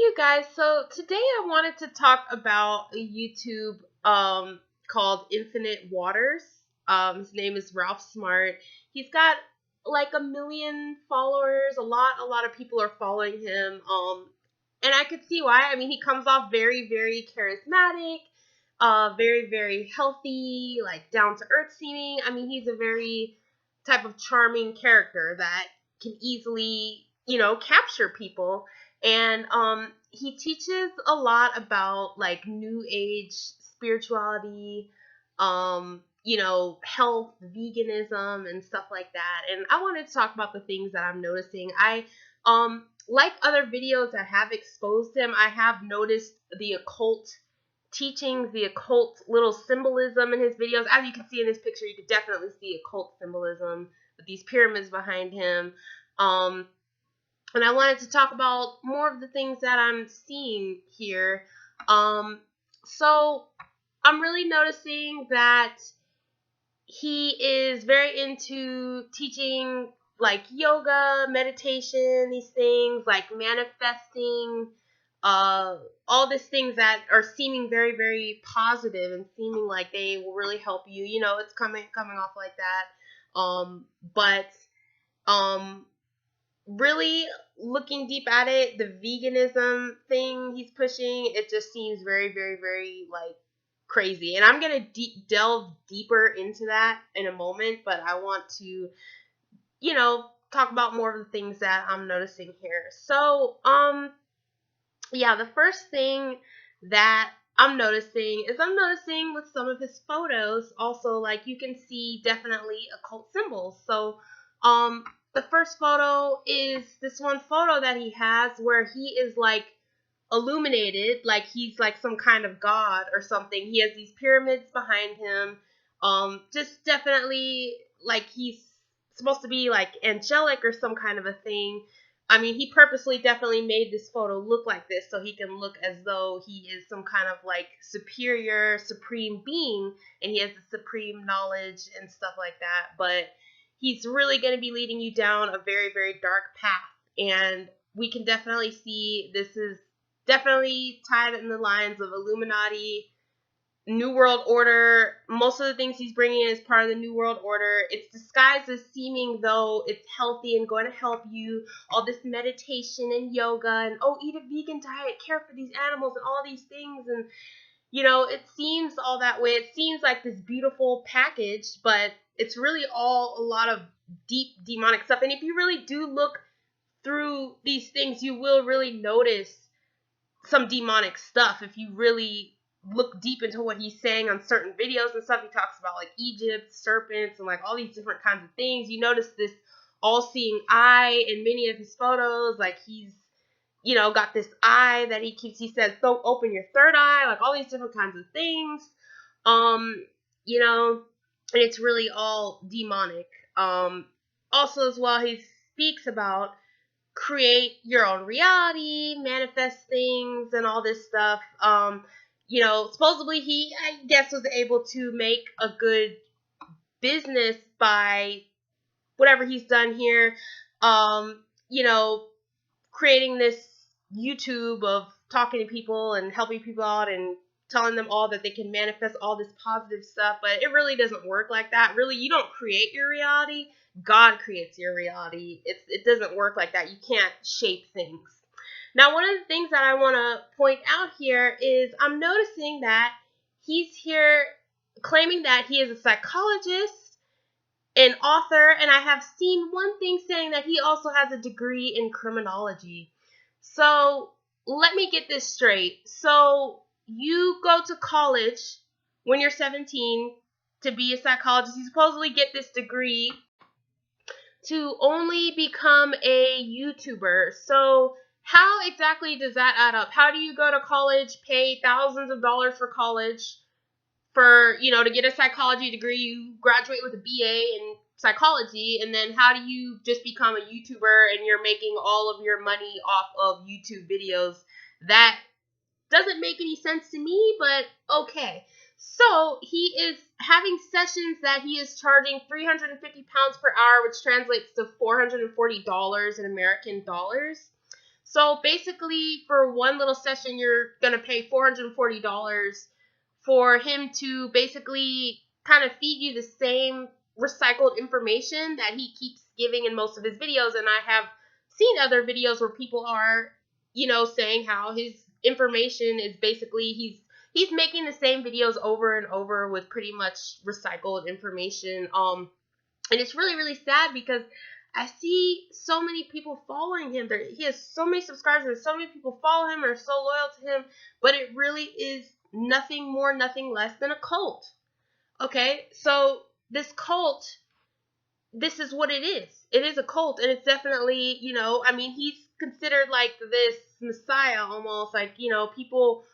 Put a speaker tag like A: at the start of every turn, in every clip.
A: you guys. So today I wanted to talk about a YouTube called Infinite Waters. His name is Ralph Smart. He's got like 1 million followers. A lot of people are following him. And I could see why. I mean, he comes off very, very charismatic, very, very healthy, like down to earth seeming. I mean, he's a very type of charming character that can easily, capture people. And he teaches a lot about like new age spirituality, health, veganism, and stuff like that. And I wanted to talk about the things that I'm noticing. I like other videos that have exposed him, I have noticed the occult teachings, the occult little symbolism in his videos. As you can see in this picture, you could definitely see occult symbolism with these pyramids behind him. And I wanted to talk about more of the things that I'm seeing here. So I'm really noticing that he is very into teaching like yoga, meditation, these things like manifesting, all these things that are seeming very, very positive and seeming like they will really help you. It's coming off like that. But really looking deep at it, the veganism thing he's pushing, it just seems very, very, very like crazy. And I'm gonna delve deeper into that in a moment, but I want to, talk about more of the things that I'm noticing here. So, yeah, the first thing that I'm noticing with some of his photos, also like you can see definitely occult symbols. So, the first photo is this one photo that he has where he is like illuminated, like he's like some kind of god or something. He has these pyramids behind him. Just definitely like he's supposed to be like angelic or some kind of a thing. I mean, he purposely definitely made this photo look like this so he can look as though he is some kind of like superior, supreme being, and he has the supreme knowledge and stuff like that. But he's really going to be leading you down a very, very dark path. And we can definitely see this is definitely tied in the lines of Illuminati, New World Order. Most of the things he's bringing in is part of the New World Order. It's disguised as seeming though it's healthy and going to help you. All this meditation and yoga and, eat a vegan diet, care for these animals and all these things. And, it seems all that way. It seems like this beautiful package, but it's really all a lot of deep demonic stuff. And if you really do look through these things, you will really notice some demonic stuff. If you really look deep into what he's saying on certain videos and stuff, he talks about like Egypt, serpents, and like all these different kinds of things. You notice this all-seeing eye in many of his photos. Like he's, got this eye that he says, so open your third eye, like all these different kinds of things. And it's really all demonic. Also as well, he speaks about create your own reality, manifest things, and all this stuff. Supposedly he, I guess, was able to make a good business by whatever he's done here. Creating this YouTube of talking to people and helping people out and telling them all that they can manifest all this positive stuff, but it really doesn't work like that. Really, you don't create your reality. God creates your reality. It doesn't work like that. You can't shape things. Now, one of the things that I want to point out here is I'm noticing that he's here claiming that he is a psychologist, an author, and I have seen one thing saying that he also has a degree in criminology. So let me get this straight. So you go to college when you're 17 to be a psychologist. You supposedly get this degree to only become a YouTuber. So how exactly does that add up? How do you go to college, pay thousands of dollars for college, for, to get a psychology degree? You graduate with a BA in psychology, and then how do you just become a YouTuber and you're making all of your money off of YouTube videos? That doesn't make any sense to me, but okay. So he is having sessions that he is charging £350 per hour, which translates to $440 in American dollars. So basically, for one little session, you're going to pay $440 for him to basically kind of feed you the same recycled information that he keeps giving in most of his videos. And I have seen other videos where people are, saying how his information is basically he's making the same videos over and over with pretty much recycled information. And it's really, really sad because I see so many people following him. He has so many subscribers and so many people follow him or are so loyal to him, but it really is nothing more, nothing less than a cult. Okay, so this cult, this is what it is. It is a cult, and it's definitely, he's considered like this messiah almost. Like, people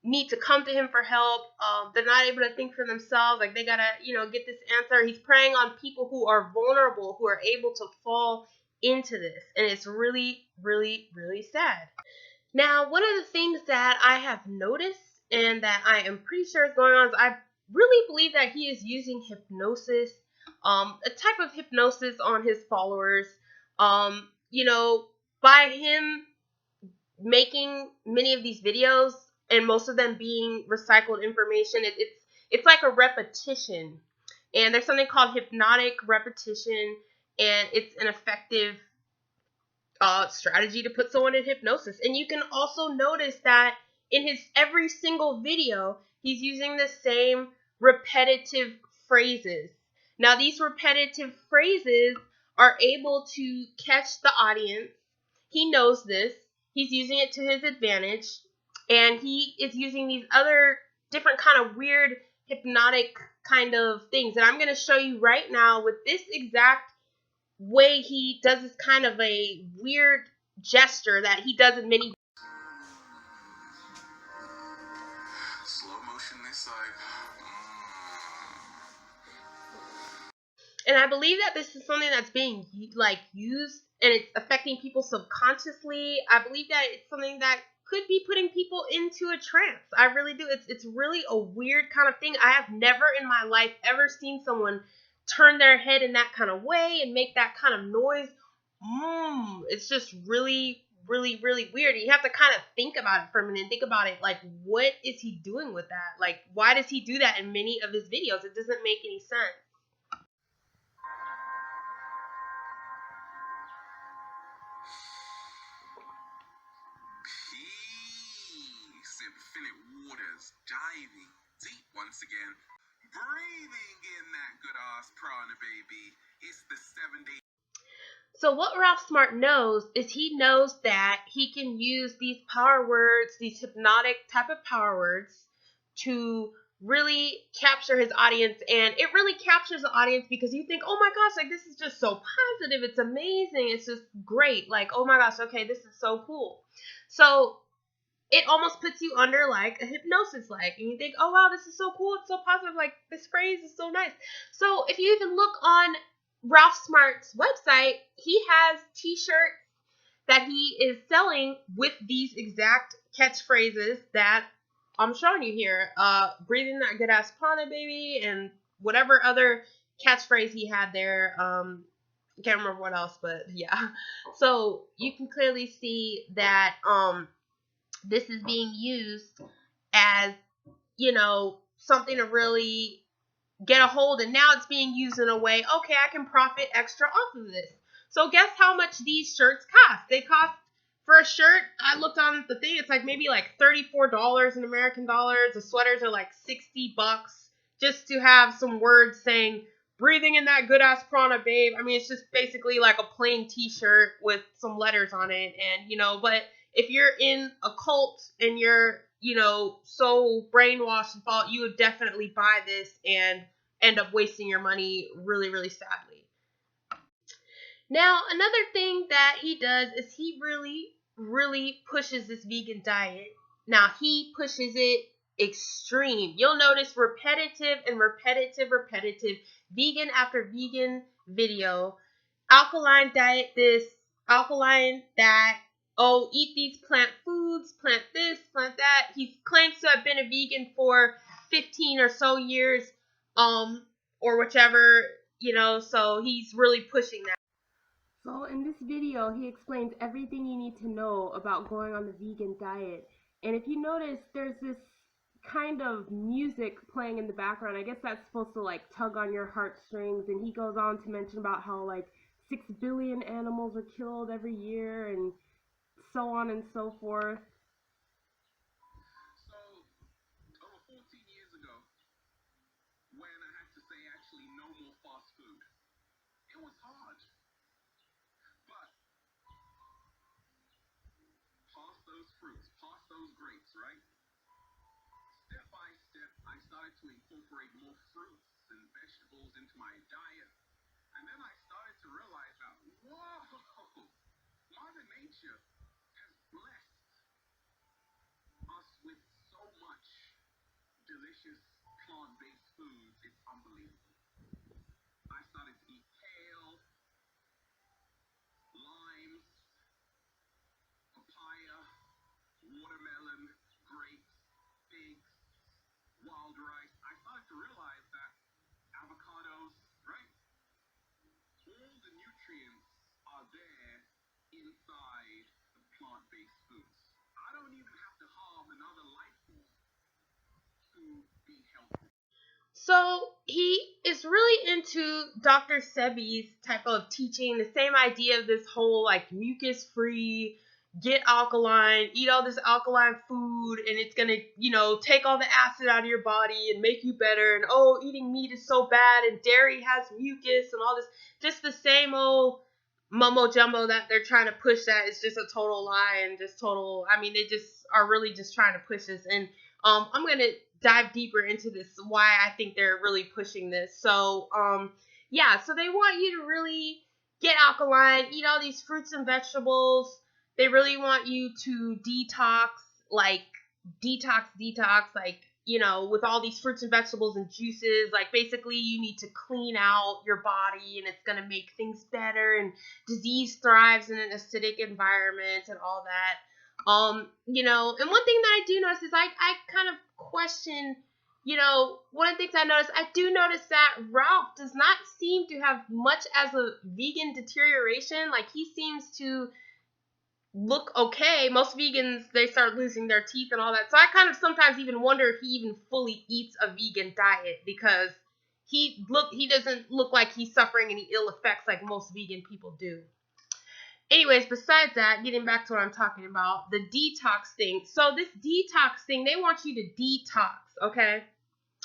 A: need to come to him for help. They're not able to think for themselves. Like, they gotta, get this answer. He's preying on people who are vulnerable, who are able to fall into this, and it's really, really, really sad. Now, one of the things that I have noticed and that I am pretty sure is going on is I really believe that he is using hypnosis, a type of hypnosis on his followers. By him making many of these videos and most of them being recycled information, it's like a repetition. And there's something called hypnotic repetition, and it's an effective strategy to put someone in hypnosis. And you can also notice that in his every single video, he's using the same repetitive phrases. Now, these repetitive phrases are able to catch the audience. He knows this. He's using it to his advantage. And he is using these other different kind of weird hypnotic kind of things. And I'm going to show you right now with this exact way he does this kind of a weird gesture that he does in many. Slow motion this side. And I believe that this is something that's being used and it's affecting people subconsciously. I believe that it's something that could be putting people into a trance. I really do. It's really a weird kind of thing. I have never in my life ever seen someone turn their head in that kind of way and make that kind of noise. It's just really, really, really weird. And you have to kind of think about it for a minute and think about it. Like, what is he doing with that? Like, why does he do that in many of his videos? It doesn't make any sense. Peace, infinite waters, diving deep once again. Breathing in that good ass prana, baby. It's the 7 day. So what Ralph Smart knows is he knows that he can use these power words, these hypnotic type of power words, to really capture his audience. And it really captures the audience because you think, oh my gosh, like this is just so positive. It's amazing. It's just great. Like, oh my gosh, okay, this is so cool. So it almost puts you under like a hypnosis, like, and you think, oh wow, this is so cool, it's so positive, like this phrase is so nice. So if you even look on Ralph Smart's website, he has t-shirts that he is selling with these exact catchphrases that I'm showing you here. Breathing that good ass prana, baby, and whatever other catchphrase he had there. I can't remember what else, but yeah. So you can clearly see that this is being used as, something to really get a hold, and now it's being used in a way, okay, I can profit extra off of this. So guess how much these shirts cost? They cost, for a shirt, I looked on the thing, it's like maybe like $34 in American dollars. The sweaters are like $60 just to have some words saying, breathing in that good ass prana, babe. I mean, it's just basically like a plain t-shirt with some letters on it, and, but if you're in a cult and you're, so brainwashed and fault, you would definitely buy this and end up wasting your money really, really sadly. Now, another thing that he does is he really, really pushes this vegan diet. Now, he pushes it extreme. You'll notice repetitive and repetitive vegan after vegan video. Alkaline diet this, alkaline that. Oh, eat these plant foods, plant this, plant that. He claims to have been a vegan for 15 or so years, or whichever, so he's really pushing that. So in this video, he explains everything you need to know about going on the vegan diet. And if you notice, there's this kind of music playing in the background. I guess that's supposed to like tug on your heartstrings. And he goes on to mention about how like 6 billion animals are killed every year and so on and so forth.
B: So, over 14 years ago, when I had to say actually no more fast food, it was hard. But past those fruits, past those grapes, right? Step by step, I started to incorporate more fruits and vegetables into my diet. And then I started to realize that, whoa, Mother Nature has blessed us with so much delicious plant-based foods. It's unbelievable. I started to eat kale, limes, papaya, watermelon, grapes, figs, wild rice. I started to realize that avocados, right? All the nutrients are there inside the plant-based foods. I don't even have to harm another life form to be healthy.
A: So he is really into Dr. Sebi's type of teaching, the same idea of this whole like mucus free, get alkaline, eat all this alkaline food, and it's gonna, take all the acid out of your body and make you better. And oh, eating meat is so bad, and dairy has mucus and all this. Just the same old mumbo jumbo that they're trying to push. That is just a total lie and just total. I mean, they just are really just trying to push this. And I'm gonna dive deeper into this, why I think they're really pushing this. So, yeah, so they want you to really get alkaline, eat all these fruits and vegetables. They really want you to detox, like detox, like, with all these fruits and vegetables and juices. Like, basically, you need to clean out your body and it's going to make things better. And disease thrives in an acidic environment and all that. And one thing that I do notice is I kind of question, one of the things I notice, I do notice that Ralph does not seem to have much as a vegan deterioration. Like, he seems to look okay. Most vegans, they start losing their teeth and all that. So I kind of sometimes even wonder if he even fully eats a vegan diet, because he doesn't look like he's suffering any ill effects like most vegan people do. Anyways, besides that, getting back to what I'm talking about, the detox thing. So this detox thing, they want you to detox, okay?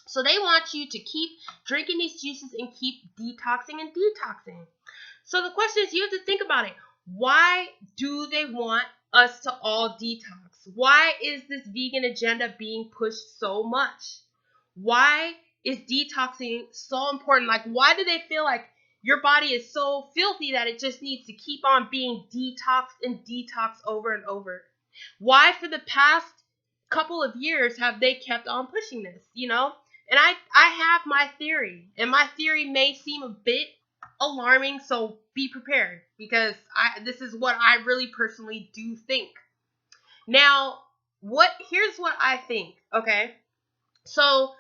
A: So they want you to keep drinking these juices and keep detoxing and detoxing. So the question is, you have to think about it. Why do they want us to all detox? Why is this vegan agenda being pushed so much? Why is detoxing so important? Like, why do they feel like your body is so filthy that it just needs to keep on being detoxed and detoxed over and over? Why for the past couple of years have they kept on pushing this, And I have my theory, and my theory may seem a bit alarming, so be prepared, because this is what I really personally do think. Now, here's what I think, okay? So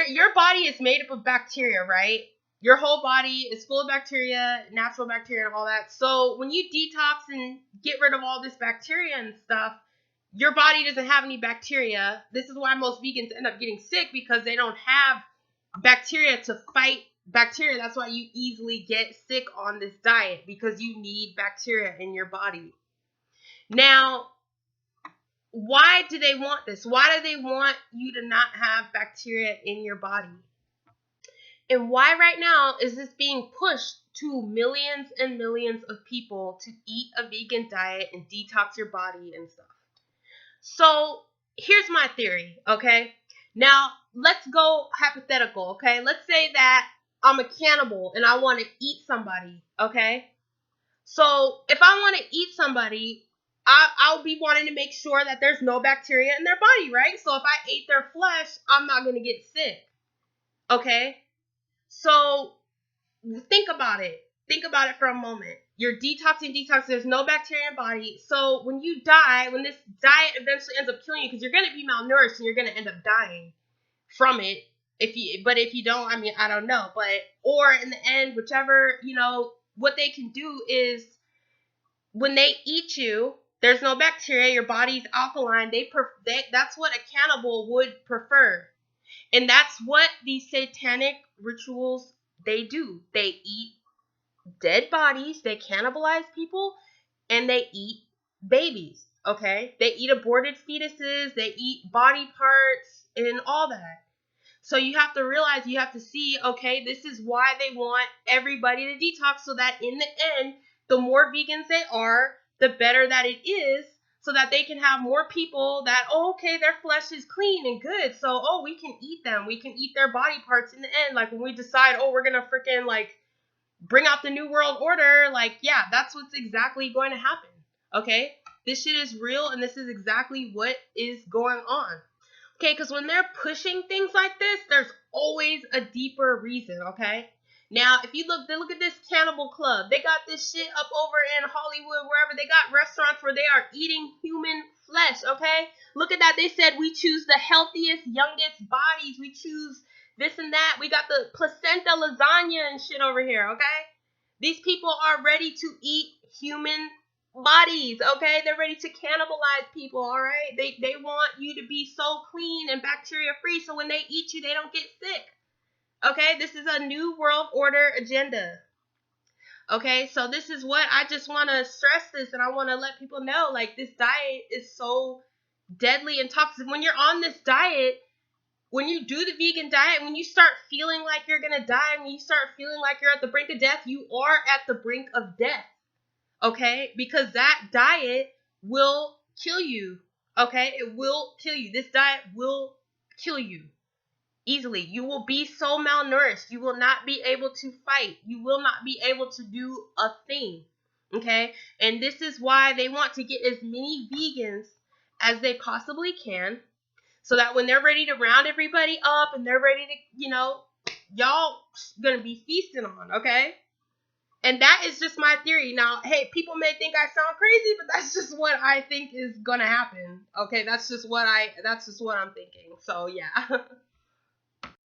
A: your body is made up of bacteria, right? Your whole body is full of bacteria, natural bacteria and all that. So when you detox and get rid of all this bacteria and stuff, your body doesn't have any bacteria. This is why most vegans end up getting sick, because they don't have bacteria to fight bacteria. That's why you easily get sick on this diet, because you need bacteria in your body. Now, why do they want this? Why do they want you to not have bacteria in your body? And why right now is this being pushed to millions and millions of people to eat a vegan diet and detox your body and stuff? So here's my theory, okay? Now, let's go hypothetical, okay? Let's say that I'm a cannibal and I want to eat somebody, okay? So if I want to eat somebody, I'll be wanting to make sure that there's no bacteria in their body, right? So if I ate their flesh, I'm not going to get sick, okay? So think about it. Think about it for a moment. You're detoxing, there's no bacteria in your body. So when you die, when this diet eventually ends up killing you, because you're going to be malnourished and you're going to end up dying from it. But if you don't, I mean, I don't know. Or in the end, whichever, what they can do is when they eat you, there's no bacteria. Your body's alkaline. That's what a cannibal would prefer, and that's what these satanic rituals they do. They eat dead bodies. They cannibalize people, and they eat babies. Okay, they eat aborted fetuses. They eat body parts and all that. So you have to realize, you have to see, okay, this is why they want everybody to detox, so that in the end, the more vegans they are, the better that it is, so that they can have more people that, oh, okay, their flesh is clean and good, so, oh, we can eat them. We can eat their body parts in the end. Like, when we decide, oh, we're going to freaking, like, bring out the New World Order, like, yeah, that's what's exactly going to happen, okay? This shit is real, and this is exactly what is going on. Okay, because when they're pushing things like this, there's always a deeper reason, okay? Now, if you look at this Cannibal Club. They got this shit up over in Hollywood, wherever. They got restaurants where they are eating human flesh, okay? Look at that. They said we choose the healthiest, youngest bodies. We choose this and that. We got the placenta lasagna and shit over here, okay? These people are ready to eat human bodies, okay? They're ready to cannibalize people, all right? They want you to be so clean and bacteria free, so when they eat you, they don't get sick. Okay? This is a new world order agenda. Okay? So this is what I just want to stress this, and I want to let people know, like, this diet is so deadly and toxic. When you're on this diet, when you do the vegan diet, when you start feeling like you're going to die, when you start feeling like you're at the brink of death, you are at the brink of death. Okay? Because that diet will kill you. Okay? It will kill you. This diet will kill you easily. You will be so malnourished. You will not be able to fight. You will not be able to do a thing. Okay? And this is why they want to get as many vegans as they possibly can, so that when they're ready to round everybody up and they're ready to, y'all gonna be feasting on, okay? And that is just my theory. Now, hey, people may think I sound crazy, but that's just what I think is gonna happen. Okay, that's just what I'm thinking. So yeah.